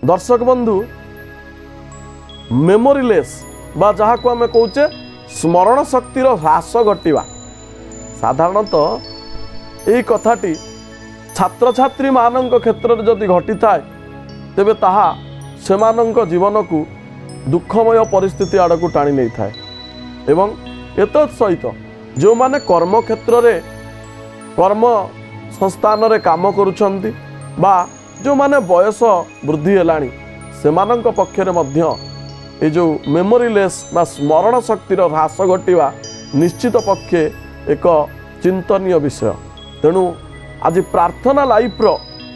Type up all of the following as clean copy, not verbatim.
दर्शक बंधु मेमोरीलेस बा जहाँ को आम कौचे स्मरण शक्तिर ह्रास घटवा साधारणतः यही कथाटी छात्र छात्री मान क्षेत्र में जदि घटी थाए तेबे ताहा सेमानंक जीवन को दुखमय परिस्थिति आड़ को टाणी नहीं थाए एवं एत सहित जो माने कर्म क्षेत्र रे कर्म संस्थान रे काम करुछंती बा जो माने बयस वृद्धि हेलाणी सेमानंक पक्षरे मध्य ए जो मेमोरीलेस बा स्मरण शक्तिर ह्रास घटवा निश्चित पक्षे एक चिंतनीय विषय। तेणु आज प्रार्थना लाइफ रो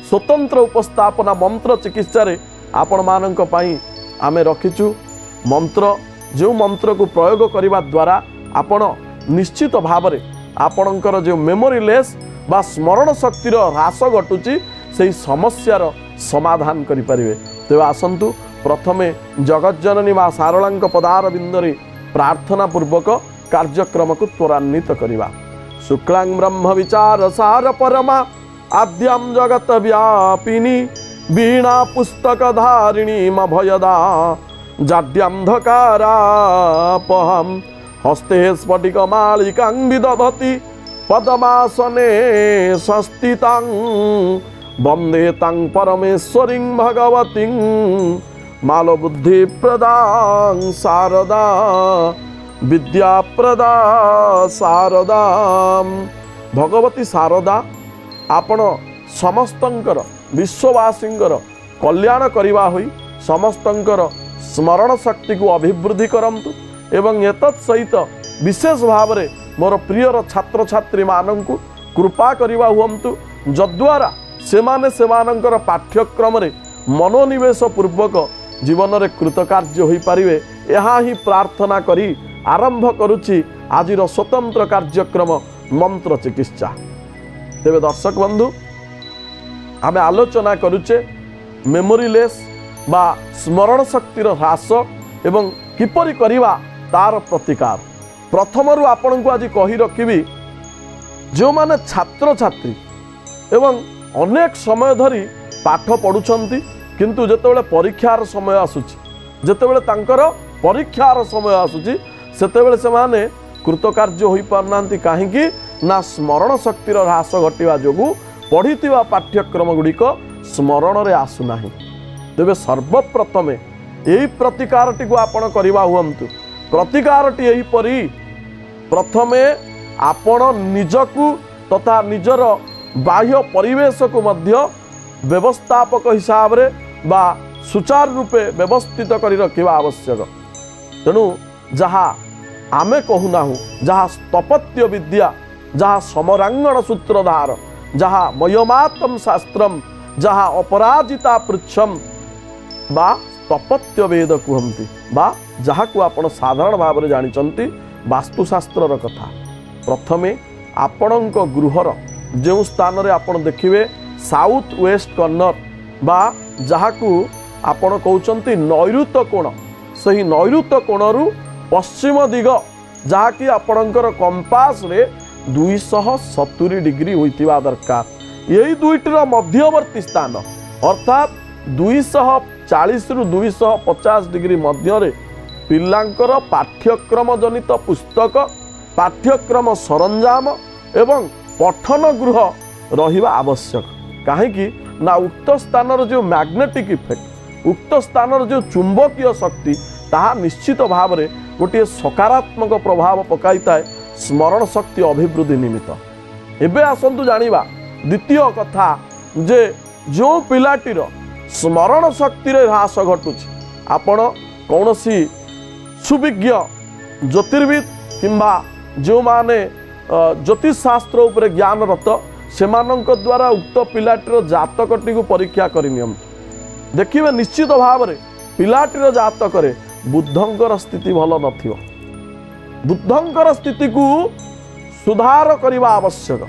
स्वतंत्र उपस्थापना मंत्र चिकित्सा रे आपण मानंक पई आमे रखिचु मंत्र जो मंत्र को प्रयोग करने द्वारा आपण निश्चित भाव में आपणकर जो मेमोरीलेस बा स्मरण शक्तिर ह्रास घटुची से समस्यार समाधान करें। तेज आसतु प्रथमे जगज्जननी माँ सारलांक पदार बिंदरे प्रार्थना पूर्वक कार्यक्रम को त्वरान्वित करवा। शुक्लां ब्रह्म विचार सार परमा आद्यं जगत व्यापिनी वीणा पुस्तक धारिणी मभयदा जाड्यंधकारापहं हस्ते स्फटिकमालिकां विदधति पद्मासने संस्थितां वंदे तां परमेश्वरीं भगवतीं मालबुद्धिप्रदां शारदा विद्याप्रदा शारदां। भगवती शारदा आपण समस्तंकर विश्ववासींकर कल्याण करवा हुई समस्तंकर स्मरण शक्ति को अभिवृद्धि करंतु एवं एतत् सहित विशेष भाव में मोर प्रियर छात्र छात्री मानंकु कृपा करवा हुअंतु जद्वारा सेमाने सेमानंकर पाठ्यक्रम रे मनोनिवेश पूर्वक जीवन रे कृतकार्य होई पारिबे। यहाँ ही प्रार्थना करी आरंभ करुछि आजिर स्वतंत्र कार्यक्रम मंत्र चिकित्सा। तेबे दर्शक बंधु आमे आलोचना करुचे मेमोरीलेस बा स्मरण शक्तिर ह्रास एवं किपरि करिवा तार प्रतिकार। प्रथम रु आपण को आज कही रखिबी जो माने छात्र छात्री एवं अनेक समय धरी पाठ पढ़ुछंती किंतु जेतेबेले परीक्षार समय आसुची जेतेबेले तांकर परीक्षार समय आसुची सेतेबेले से माने कृतकार्य होई पारनांती काहेकि ना स्मरण शक्तिर ह्रास घटिवा जोगु पढ़िथिबा पाठ्यक्रम गुड़िक स्मरण रे आसुनाही। तेबे सर्वप्रथमे यही प्रतिकारटी को आपण करवा हुअंतु। प्रतिकारटी यही परी प्रथमे आपण निजकु तथा निजर बाह्य परिवेश को मध्य व्यवस्थापक हिसाब रे बा सुचारू रूपे व्यवस्थित करी रखिबा आवश्यक। तेणु जहाँ आमे कहूनाहु जहाँ स्थपत्य विद्या जहाँ समरांगण सूत्रधार जहाँ मयमात्म शास्त्रम जहाँ अपराजिता पृच्छम बा स्थपत्य वेद कहती बा जहाँ को आपण साधारण भाव में जानिचंती वास्तुशास्त्र कथा। प्रथमे आपणक गृहर जो स्थान रे आपण देखिए साउथ वेस्ट कॉर्नर बा जहाँ को आपण कहते नैऋत कोण सही नैऋत कोणरू पश्चिम दिग जहाँ कि आपणकर कंपास रे 270 डिग्री होइतिबा दरकार। यही दुईटर मध्यवर्ती स्थान अर्थात 240 रु 250 डिग्री मध्य रे पिलांकर पाठ्यक्रम जनित पुस्तक पाठ्यक्रम सरंजाम एवं पठन गृह रहिबा आवश्यक। काहेकि ना उक्त स्थान जो मैग्नेटिक इफेक्ट उक्त स्थान जो चुंबकीय शक्ति ताहा निश्चित भाव में गोटे सकारात्मक प्रभाव पकाई थाए स्मरण शक्ति अभिवृद्धि निमित्त। एबे आसंतु जानिबा द्वितीय कथा जे जो पिलाटीर स्मरण शक्ति रे ह्रास घटुछि आपण कौनसी सुविज्ञ ज्योतिर्विद किंबा जो माने ज्योतिष शास्त्र उपरे ज्ञान रत सेमानंक द्वारा उक्त पिलाटीर जातकटी को परीक्षा करनियंतु। देखिए निश्चित भाव में पिलाटीर जातक बुद्धंकर स्थिति भल नथिबो। बुद्धंकर स्थिति को सुधार करने आवश्यक।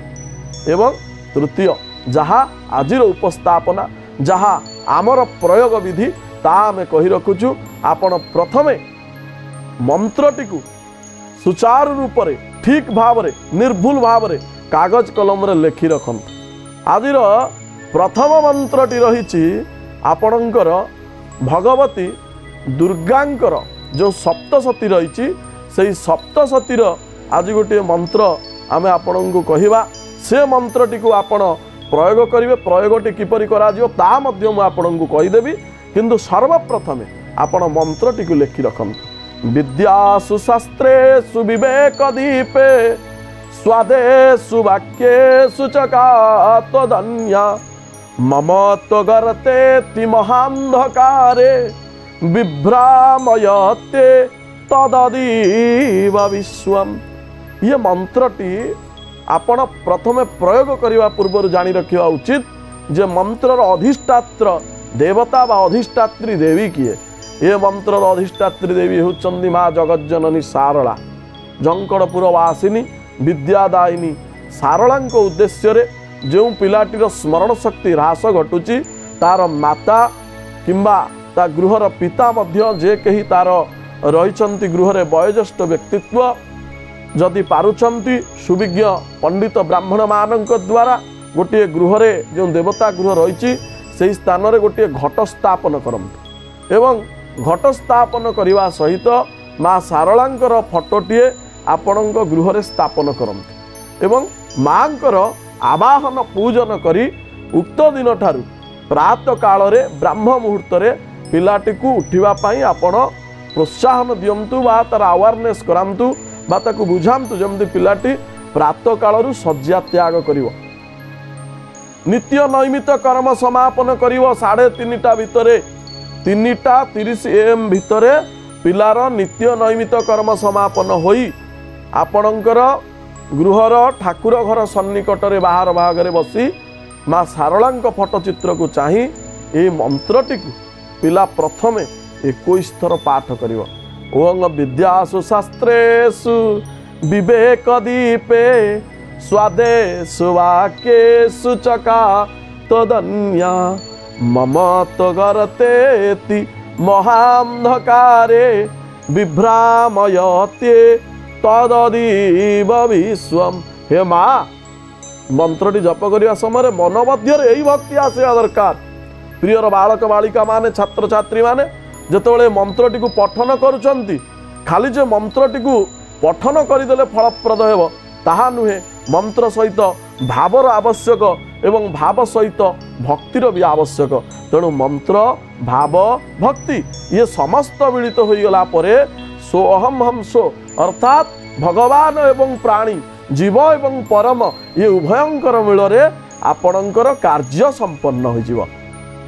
एवं तृतीय जहाँ आज उपस्थापना जहाँ आमर प्रयोग विधि ता आमे कही रखुचु आपण प्रथमे मंत्रटी को सुचारू रूप से ठीक भाव में निर्भुल भाव में कागज कलम रे लेखि रखंतु। आज प्रथम मंत्रटी रही आपणकर भगवती दुर्गांकर जो सप्तशती रही से सप्तशतीर आज गोटे मंत्र आम आपण को कहवा से मंत्रटी को आपण प्रयोग करेंगे प्रयोगटी किपरि करा जिवो ता मध्य मु आपण को कहीदेवी किंतु सर्वप्रथमे आपण मंत्रटी को लिखि रखंतु विद्यासु शास्त्रेषु विवेक दीपे स्वादेषु वाक्येषु चकात्वदन्या मम त्वगर्तेति महान्धकारे विभ्रामयते तददीव विश्वम। ये मंत्रटी आपण प्रथमे प्रयोग करने पूर्व जानी रखा उचित जे मंत्रर अधिष्ठात्र देवता बा अधिष्ठात्री देवी किए। ये मंत्रर अधिष्ठात्री देवी होचंदी माँ जगज्जननी सारला जंकड़पुरवासिनी विद्यादायिनी सारला उद्देश्य जो पिलाटीर स्मरण शक्ति ह्रास घटुची तार माता किंबा ता गृहर पिता मध्य जे कही तार रही गृहरे वयोज्येष्ठ व्यक्तित्व जदि पारुचंती सुविज्ञ पंडित ब्राह्मण मानक द्वारा गोटे गृहरे जो देवता गृह रही से स्थान में गोटे घट स्थापन करंतु एवं घट स्थापन करने सहित माँ सारलांकर फोटोटीए आपण गृहरे स्थापन करंतु एवं माँकर आवाहन पूजन करी उक्त दिन ठारू प्रातः काल रे ब्राह्म मुहूर्त रे पिलाटी को उठिबा पई आपण प्रोत्साहन दियंतु बा तार अवेयरनेस करांतु बा ताकू बुझांतु जमती पिलाटी प्रातः काल शଯ୍ୟା त्याग करिवो नित्य नैमित कर्म समापन करिवो 3:30 भितरे 3:30 AM भितरे पिलार नित्य नैमित कर्म समापन होई आपणकर गृहर ठाकुर घर सन्निकट रे बाहर भागरे बसी माँ सारला फोटोचित्र को चाही ए मंत्रटी को पिला प्रथमे 21 थर पाठ करिवो ओं विद्यासु शास्त्रेषु विवेक दीपे स्वादेषु वाक्येषु चकात्वदन्या मम त्वगर्तेति महान्धकारे विभ्रामयते तददीव विश्वम। हे माँ मंत्रटी जप करने समय मन मध्य यही भक्ति आसवा दरकार। प्रियर बालक बालिका माने छात्र छात्री माने जितेबाला मंत्रटी को पठन करुचंती खाली जे मंत्रटी को पठन करदेले फलप्रद हेब ताहा नुहे मंत्र सहित भावर आवश्यक एवं भाव सहित भक्तिर भी आवश्यक। तेणु मंत्र भाव भक्ति ये समस्त मिलित हो गला परे सो अहम हम सो अर्थात भगवान एवं प्राणी जीव एवं परम ये उभयंकर मिलरे आपणकर कार्य संपन्न हो।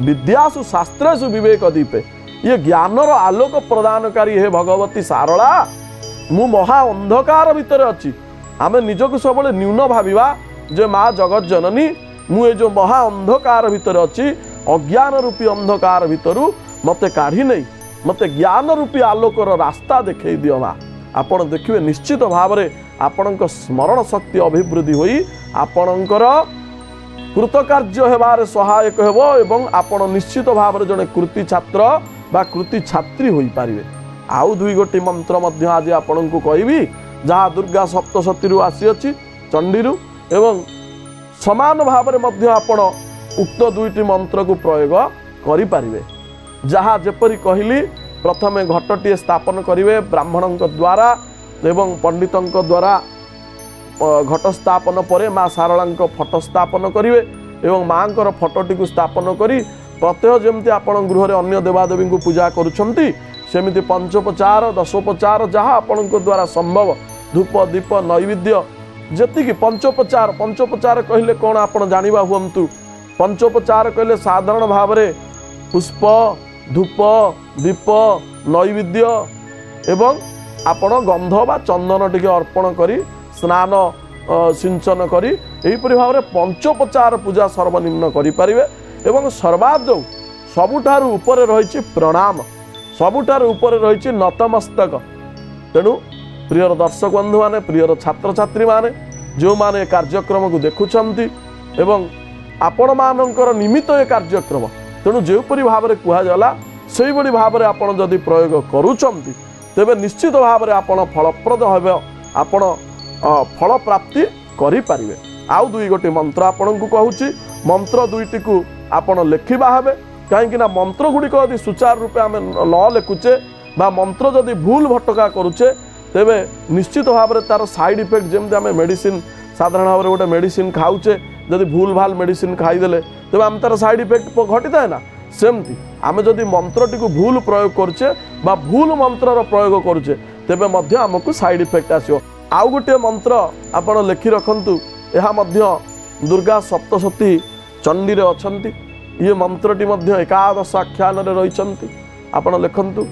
विद्यासु शास्त्रेषु विवेक दीपे ये ज्ञानर आलोक प्रदानकारी हे भगवती सारला मु महा अंधकार भितर अच्छी आमे निजक सब न्यून भाविबा जे माँ जगत जननी मु ये जो महा अंधकार भितर अच्छी अज्ञान रूपी अंधकार भितरु मते काढ़ी नहीं मते ज्ञान रूपी आलोकर रास्ता देखै दियो माँ। आपण देखिए निश्चित भाव में आपणक स्मरण शक्ति अभिवृद्धि होई आपणकर कृतकार्य हेबार सहायक हेबो एवं आपण निश्चित भाव में जड़े कृति छात्र बा कृति छात्री होई पारिबे। आउ दुई गोटी मंत्र मध्य आज आपण को कहबी जहाँ दुर्गा सप्तशती आसी अछि चंडीरू एवं समान भाव में मध्य आपण उक्त दुईटी मंत्र को प्रयोग करि पारिबे। जहाँ जेपरि कहली प्रथमे घटटी स्थापन करिवे ब्राह्मण द्वारा एवं पंडित द्वारा घट स्थापन पर माँ सारला फोटो स्थापन करिवे एवं माँ फोटोटी को स्थापन करी प्रत्यह जमती आपण गृह अन्य देवादेवी को पूजा करुछंती सेमिति पंचोपचार दशोपचार जहाँ आपण द्वारा संभव धूप दीप नैवेद्य जेतिकी पंचोपचार कहले कौन आपण जानिबा हुअंतु। पंचोपचार कहले साधारण भाव में पुष्प धूप दीप नैवेद्य एवं आपण गंध बा चंदन टिके अर्पण करी स्नान सिंचन करी एहीपरि भाव में पंचोपचार पूजा सर्वनिम्न करि परिबे एवं सर्वादौ सबुठारु ऊपर रही प्रणाम सबुठारु ऊपर रही नतमस्तक। तेणु प्रियर दर्शक बंधु माने प्रियर छात्र छात्री माने जो माने कार्यक्रम को देखुछंती एवं आपण मानकर निमित्त ए कार्यक्रम तेणु जोपरि भाव में कहला से भाव में आपण जदि प्रयोग करुचंती तेबे निश्चित भाव में आपण फलप्रद हेबे आपण फल प्राप्ति करि पारिबे। आउ दुई गोटी मंत्र आपण को कहूची मंत्र दुईटी को आपण लेखिबा हेबे कहीं मंत्र गुड़िक यदि सुचारू रूपे आम न लेखुचे बा मंत्र जदि भूल भटका करुचे तेबे निश्चित भाव में तार साइड इफेक्ट जमती आम मेडिसिन साधारण भाव में गोटे मेडिसिन खाऊचे जदि भूल भाल मेडिसिन खाईदे तेज आम तार साइड इफेक्ट घटी थाए ना सेमती आम जदि मंत्रटी को भूल प्रयोग करुचे बा भूल मंत्र प्रयोग करुचे तेबे मध्य आमको साइड इफेक्ट आसो। आउ गोटे मंत्र आपण लिखि रखंतु यह मध्य दुर्गा सप्तशती चंडी रे अछंती ये मंत्रटी मध्य एकादश आख्यान रे रहिचंती आपण लिखंतु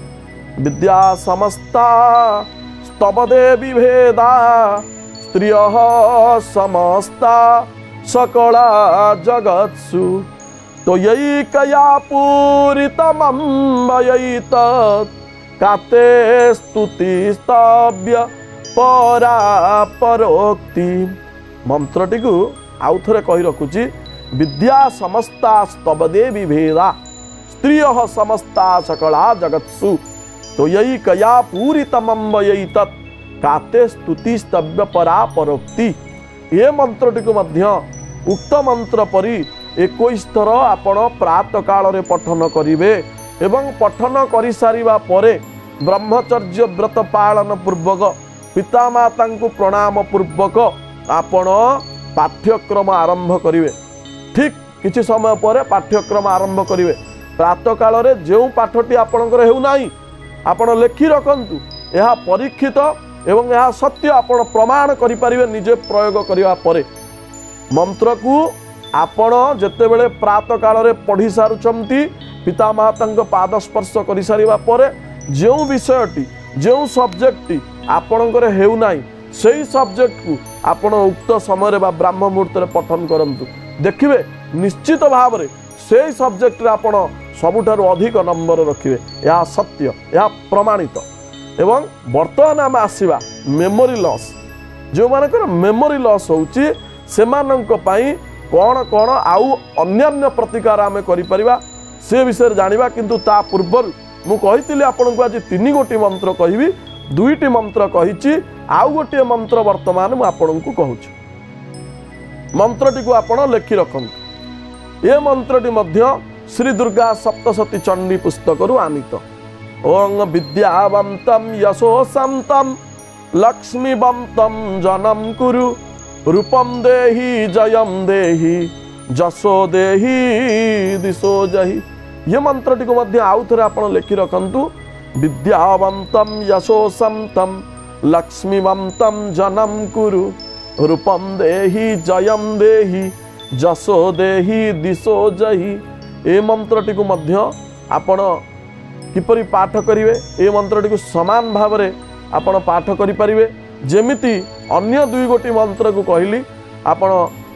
विद्या समस्ता स्तव देवी भेदा स्त्रियः समस्ता सकला जगत्सु तो यही कया पूरितमम्बयित काते स्तुति स्तव्य परा परोक्ति मंत्रटी को आउ थे कही रखुची विद्या समस्ता स्तवदेवी भेदा स्त्रियः समस्ता सकला जगत्सु तो यही कया पूरितमम्बयित काते स्तुति स्तव्य परा परोक्ति ये मंत्रटी को मध्य उक्त मंत्र परी 21 थर आपण प्रात काल रे पठन करिवे एवं पठन करि सारिबा परे ब्रह्मचर्य व्रत पालन पूर्वक पितामाता को प्रणाम पूर्वक आपण पाठ्यक्रम आरंभ करिवे। ठीक किछि समय पर पाठ्यक्रम आरंभ करिवे। प्रात काल रे जो पाठटी आपणकर हेउ नाही आपण लेखि रखंतु यह परीक्षित एवं यह सत्य आपण प्रमाण करि परिवे निजे प्रयोग करिवा परे मंत्र को आपण जेतेबेले प्रात काल रे पढ़ी सारुचंती पितामाता पाद स्पर्श करि सारिबा परे जो विषयटी जो सब्जेक्टटी आपणकर हेउ नाही सेही सब्जेक्ट को आपण उक्त समय बा ब्राह्म मुहूर्त रे पठन करंतु देखिबे निश्चित भाव रे सेही सब्जेक्ट रे आपण सबुठारु अधिक नंबर रखिबे। यह सत्य यह प्रमाणित एवं वर्तमान आम आसीबा मेमोरी लॉस जो मानकर मेमोरी लॉस होउची सेमानंक पई कौन कौन आउ अन्यान्य प्रतिकार आम करिपरिबा से विषय जानिबा किंतु ता पूर्व मु कहितिले आपनकु आज 3 गोटी मंत्र कहिबी 2टी मंत्र कहिची आउ गोटे मंत्र वर्तमान मु आपनकु कहूची मंत्रटी को आपण लेखि रखंतु ये मंत्रटी मध्य श्री दुर्गा सप्तशती चंडी पुस्तक रु आनीत ओं विद्यावंतम यशोसंतम लक्ष्मीवंतम जनम कुरु रूपम देहि जयम देहि जसो देहि दिशो जहि ये मंत्रटी को मध्य आउ थे आप लिखि रखंतु विद्यावंतम यशोसंतम लक्ष्मीवंतम जनम कुरु रूपम देहि जयम देहि जसो देहि दिशो जहि ए मंत्रटी को मध्य आपण किपरि पाठ करिवे ए मंत्रटी को समान भाव में आपण पाठ करि परिवे जेमिति अन्य 2 गोटी मंत्र को कहली आपण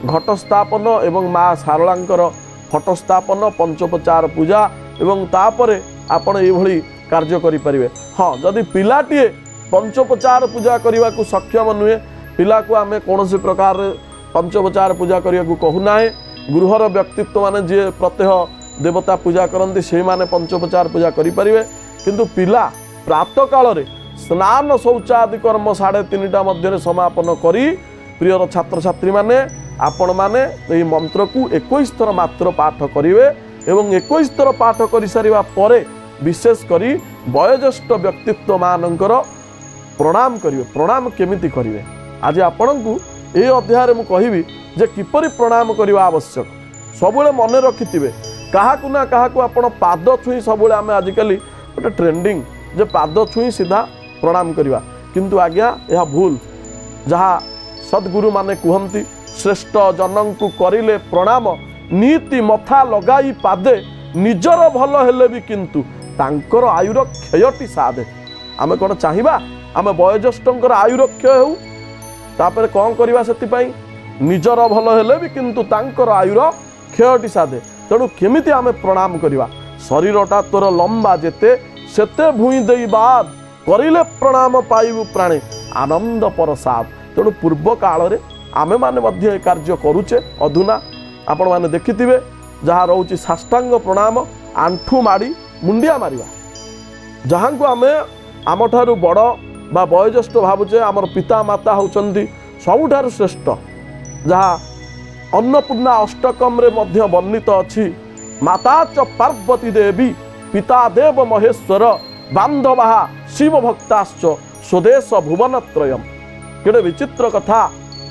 घट स्थापन एवं माँ शारलांकर फट स्थापन पंचोपचार पूजा एवं तापरे आपण एभली कार्य करि परिवे। हाँ जदि पिलाटीए पंचोपचार पूजा करने को सक्षम नुहे पिला को आमे कौन प्रकार पंचोपचार पूजा करने को कहूना गृहर व्यक्तित्व माने जे प्रत्यह देवता पूजा करती से माने पंचोपचार पूजा करें किंतु पिला प्रात काल रे स्नान शौचादि कर्म 3:30 मध्य समापन करी प्रियर छात्र छात्री माने आपण माने यह मंत्र को 21 थर मात्र पाठ करेंगे एवं 21 थर पाठ कर सारिबा परे विशेष करी वयोज्येष्ठ व्यक्तित्व मानकर प्रणाम करिवे। प्रणाम केमिति करिवे आज आपनकु ए अध्याय मु कहिबी जे किपरि प्रणाम करिवा आवश्यक सबुले मन रखिथिबे काहाकु ना काहाकु आपण पाद छुई सबुले आमे आजिकली गोटे ट्रेंडिंग जे पाद छुई सीधा प्रणाम करिवा किंतु आज्ञा यह भूल जहाँ सद्गुरु माने कहती श्रेष्ठ जनंकु करिले प्रणाम नीति मथा लगाई पादे निजर भल हेले भी किंतु तांकर आयुर क्षयटी साधे आमे कौन चाहिबा आमे वयोज्येष्ठंकर आयुर क्षय हो तापर कौन करवा से निजर भल हेले भी किंतु तांकर आयुर क्षयटी साधे तेणु केमिति आमे प्रणाम करवा शरीरटा तोर लंबा जेते सेते भूई देई बाद करिले प्रणाम पाइबु प्राणे आनंद प्रसाद तेणु पूर्व काल रे आमे माने मध्य कार्य करुचे अधुना आपण माने देखिथिबे जहाँ रोची साष्टांग प्रणाम आंठू माड़ी मुंडिया मारिबा जहाँ को आमे आम ठारू बड़ बा वयोज्येष्ठ भावुचे आमर पिता माता होचंती सबुठारू श्रेष्ठ जहाँ अन्नपूर्णा अष्टकम रे मध्य वर्णित अछि माता च पार्वती देवी पिता देव महेश्वर बांधवा शिव भक्ताश्च स्वदेश भुवनत्रयम। केड़े विचित्र कथा।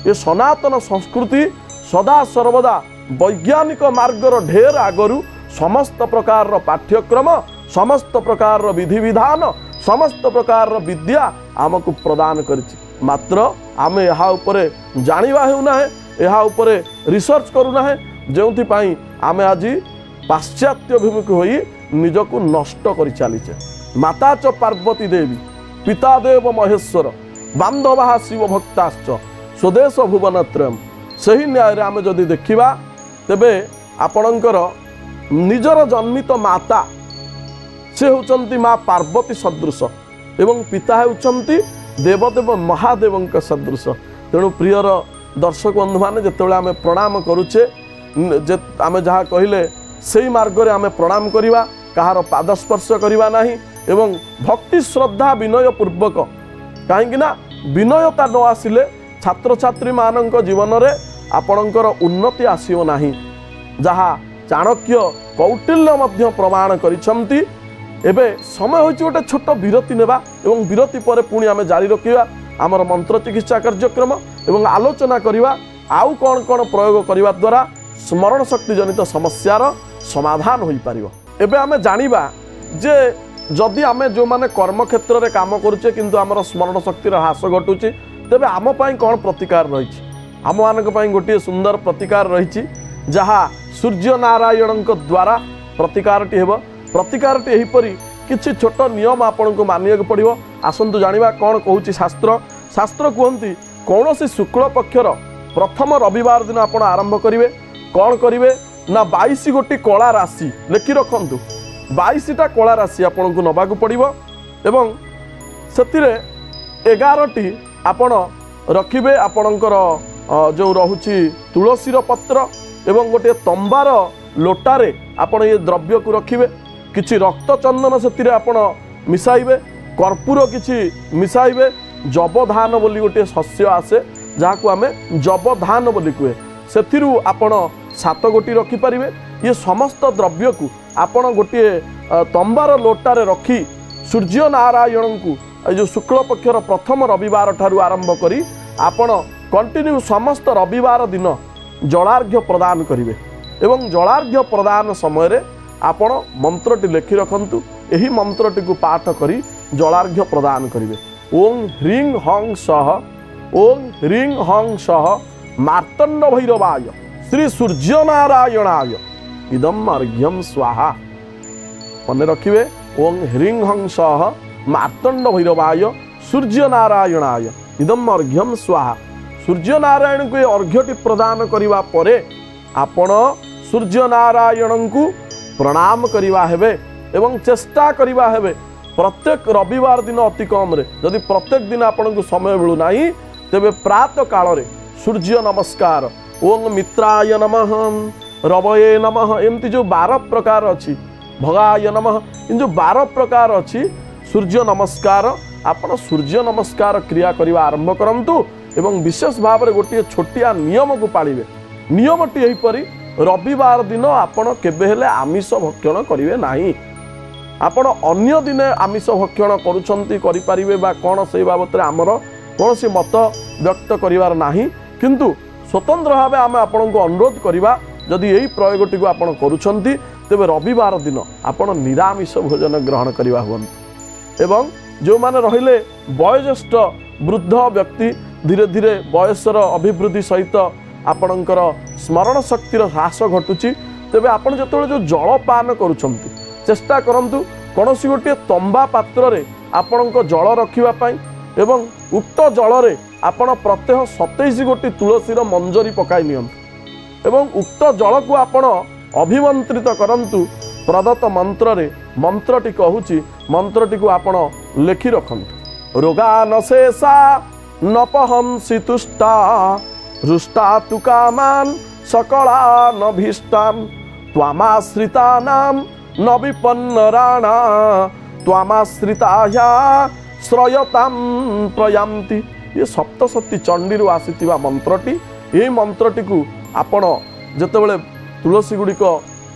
ये सनातन संस्कृति सदा सर्वदा वैज्ञानिक मार्गर ढेर आगरू समस्त प्रकार पाठ्यक्रम समस्त प्रकार विधि विधान समस्त प्रकार विद्या आमको प्रदान करिछि। मात्र आमे यहाँ उपरे जानिबा हेउना है, यहाँ उपरे रिसर्च करूना है, जेउथि पई आमे आज पाश्चात्याभिमुखी होई निजको नष्ट करि चलीचे। माता च पार्वती देवी पिता देव महेश्वर बांधवा शिव भक्ताश्च स्वदेश भुवनत्रयम। सही न्याय आमे जदि देखिबा तेबे आपणकर निजर जन्मित माता से होचंती माँ पार्वती सदृश एवं पिता होचंती देवदेव महादेव सदृश। तेणु प्रियर दर्शक बंधु मैंने जितेबाला आम प्रणाम करुचे आम जहाँ कहले से मार्ग में आम प्रणाम करवा, कहार पादस्पर्श करवा नहीं एवं भक्ति श्रद्धा विनय पूर्वक कहीं विनयता न आसिले छात्र छात्री मानक जीवन में आपणकर उन्नति आसीव नहीं। जहाँ चाणक्य कौटिल्य मध्य प्रमाण करिसंती। एबे समय होइछि गोटे छोट विरति नेबा एवं विरति पर पुणी आम जारी रखिबा आमर मंत्र चिकित्सा कार्यक्रम एवं आलोचना करिबा आउ कौन कौन प्रयोग करने द्वारा स्मरण शक्ति जनित समस्यार समाधान हो पारिबो। एबे आमे जानिबा जे जदि आमे जो माने कर्म क्षेत्र रे काम करूचे किंतु आमर स्मरण शक्ति ह्रास घटुची तेबे आम पई कौन प्रतिकार रहिछि। आम मानक पई गोटे सुंदर प्रतिकार रहिछि जहाँ सूर्य नारायण द्वारा प्रतिकारटी हेबो। प्रतिकारटी एहीपरि किछि छोट नियम आपण को मानिया पड़ो। आसंतु जानिबा कौन कहूँ शास्त्र। शास्त्र कहती कौन सी शुक्ल पक्षर प्रथम रविवार दिन आप आरंभ करेंगे कौन करेंगे ना 22 गोटी कला राशि लेखि रखु 22टा कला राशि आपन को नबाक पड़ो एवं से 11टी आपण रखिबे आपणकर जो रहुछि तुलसीर पत्र एवं गोटे तंबार लोटारे आपण ये द्रव्य को रखिबे। किछि रक्त चंदन से आपण मिसाइबे, कर्पूर किछि मिसाइबे, जबधान बोली गोटे शस्य आसे जहाँ को आमे जबधान बोली कहे से आपण 7 गोटी रखिपारे। ये समस्त द्रव्य को आपण गोटे तंबार लोटारे रखी सूर्य नारायण को जो शुक्ल पक्षर प्रथम रविवार ठारू आरंभ करी आपण कंटिन्यू समस्त रविवार दिन जलार्घ्य प्रदान करेंगे एवं जलार्घ्य प्रदान समय रे आपण मंत्रटी लेखि रखंतु। एही मंत्रटी को पाठ करी जलार्घ्य प्रदान करेंगे। ओं ह्रीं हं सह ओं ह्रीं हं सह मार्तंड भैरवाय श्री सूर्य नारायणाय इदम अर्घ्यम स्वाहा। मन रखिए ओं ह्रीं हं सह मार्तंड भैरवाय सूर्य नारायणाय इदम अर्घ्यम स्वाहा। सूर्य नारायण को अर्घ्यटी प्रदान करिवा परे आपण सूर्य नारायण को प्रणाम करिवा हेबे एवं चेष्टा करिवा हेबे प्रत्येक रविवार दिन अति कम रे यदि प्रत्येक दिन आपण को समय मिलू नाही तेबे प्रातः काल रे सूर्य नमस्कार ओं मित्राय नमः रवये नमः एमती जो 12 प्रकार अच्छी भगाय नमः इन जो 12 प्रकार अच्छी सूर्य नमस्कार आपण सूर्य नमस्कार क्रिया करिवा आरंभ करंतु एवं विशेष भाव में गोटे छोटिया नियम को पालिबे। नियमटी एहीपरि रविवार दिन आपण केबे हेले आमिष भक्षण करिवे नाही। आपण अन्य दिने आमिष भक्षण करुछंती करि परिबे बा कोन से बाबत आमर कोनसी मत व्यक्त करिवार नाही किंतु स्वतंत्र भाव आम आपण को अनुरोध करिबा जदि यही प्रयोगटी को आपण करुछंती तेबे रविवार दिन आपण निरामिष भोजन ग्रहण करिवा हुअंतु। एवं जो माने रहिले वयोज्येष्ठ वृद्ध व्यक्ति धीरे धीरे बयसर अभिवृद्धि सहित आपणकर स्मरण शक्तिर ह्रास घटुची तेबे आपण जतबेले जो जल पान करुछंती चेष्टा करंतु कोनोसी गोटे तंबा पात्र रे आपणक जल रखिबा पई एवं उक्त जल रे आपण प्रत्यह 27 गोटी तुलसीर मंजरी पकाई नियंतु एवं उक्त जल को आपण अभिमंत्रित करंतु प्रदत्त मंत्र रे मंत्रटी कहूची मंत्रटी को आपण लेखि रखंतु। रोगानशेषा नपहंसि तुष्टा रुष्टा तु कामान् सकलानभीष्टान् त्वामाश्रितानां न विपन्नराणा त्वामाश्रिताया श्रयतां प्रयान्ति। ये सप्तशती चंडी रु आसीथिबा मंत्रटी। ये मंत्रटी को आपण जेतेबेले तुलसी गुड़िक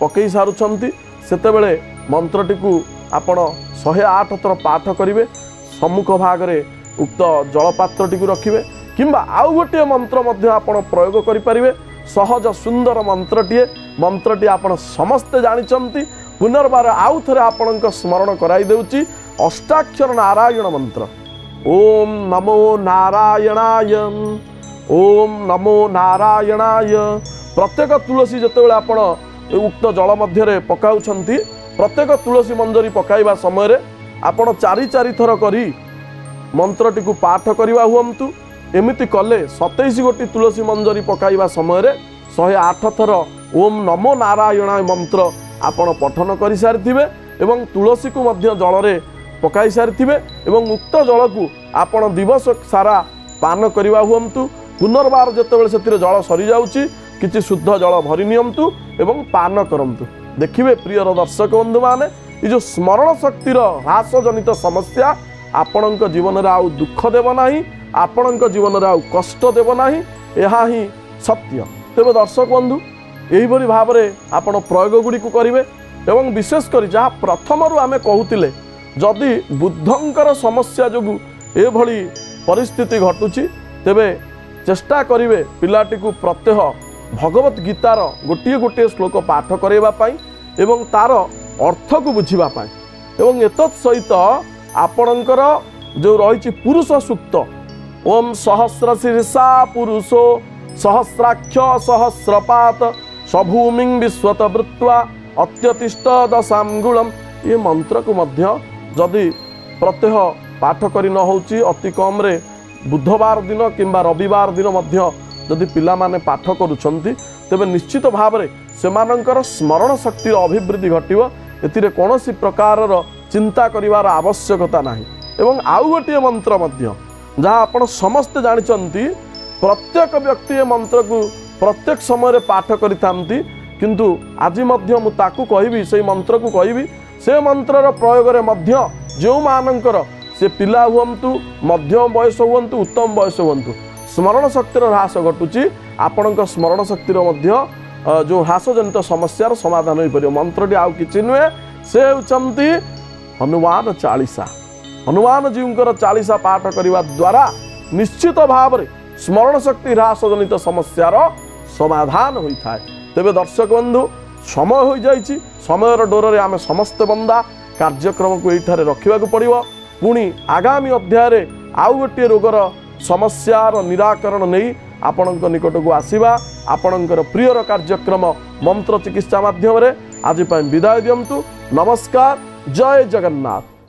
पकई सारुंट सेतेबेले मंत्रटी को आपण 108 थर पाठ करेंगे सम्मुख भागरे उक्त जलपात्रटी को रखिए किंबा आउ गोटे मंत्र आपण प्रयोग करें सहज सुंदर मंत्रटी आपण समस्ते जानी पुनर्बार आउ थे आपण स्मरण कराई देउची अष्टाक्षर नारायण मंत्र ओम नमो नारायणाय ओम नमो नारायणाय। प्रत्येक तुलसी जितेबाला आपण उक्त जल मध्य पकाउछंती प्रत्येक तुलसी मंजरी पकाइबा समय आपण 4 थर करी मंत्रटी को पाठ करवा हुअंतु एमिति कले 27 गोटी तुलसी मंजरी पकाइबा समय 108 थर ओम नमो नारायणाय मंत्र आपण पठन कर सारी एवं तुलसी को मध्य जल रे पकाई सारी एवं उक्त जल को आपण दिवस सारा पान करवा हुअंतु पुनर्बार जितेबाला से जल सरी जाउची किछि शुद्ध जल भरी नियंतु एवं पान करंतु। देखिए प्रिय दर्शक बंधु माने ये जो स्मरण शक्तिर ह्रास जनित समस्या आपणक जीवन रे आउ दुख देव नाही आपणक जीवन रे आउ कष्ट देव नाही एहा ही सत्य। तेबे दर्शक बंधु यही भली भाव रे आपण प्रयोग गुडी को करिवे एवं विशेष कर जहाँ प्रथम रु आमे कहूतिले जदि बुद्धंकर समस्या जोगु ए भली परिस्थिति घटुची तेबे चेष्टा करिवे पिलाटी को प्रत्यह भगवत गीतार गोटे गोटे श्लोक पाठ करैबा पाई एवं तार अर्थ को बुझिबा पाई एवं एतत् सहित आपणकर जो रही पुरुष सूक्त ओम सहस्र शीर्षा पुरुषो सहस्राक्ष सहस्रपात सभूमि विश्वत वृत्वा अत्यतिष्ठ दशांगुलम ये मंत्र को मध्य जदि प्रत्यह पाठ करी न होची अति कम रे बुधवार दिन किंबा रविवार दिन मध्य जदि पिला माने पाठ करुछंती तेबे निश्चित भाव रे सेमानंकर स्मरण शक्तिर अभिवृद्धि घटिव एतिरे कोनोसी प्रकारर चिंता करिवार आवश्यकता नाही। एवं आउ गोटे मंत्र मध्य जहाँ आपण समस्ते जानिचंती प्रत्येक व्यक्ति ए मंत्र को प्रत्येक समय रे पाठ करिथांती किंतु आज मध्य मु ताकू कहिबी से मंत्र को कहिबी से मंत्रर प्रयोग रे मध्य जो मानंकर से पिला हुअंतु मध्यम बयस हुअंतु उत्तम बयस हुअंतु स्मरण शक्तिर ह्रास घटुची आपणक स्मरण शक्तिर मध्य जो ह्रास जनित समस्यार समाधान हो पार। मंत्रटी आउ किछि नुहे से होचंती हनुमान चालीसा हनुमान जीवंकर चालीसा पाठ करने द्वारा निश्चित भाव में स्मरण शक्ति ह्रास जनित समस्यार समाधान होता है। तेबे दर्शक बंधु समय हो जाइछि समयर डोर आम समस्त बंदा कार्यक्रम को ये रखा पड़ो पुणी आगामी अध्याय आउ गोटे रोगर समस्यार निराकरण नहीं आपणक निकट को आसवा आपणकर प्रियर कार्यक्रम मंत्र चिकित्सा माध्यम आज विदाय दियंतु। नमस्कार, जय जगन्नाथ।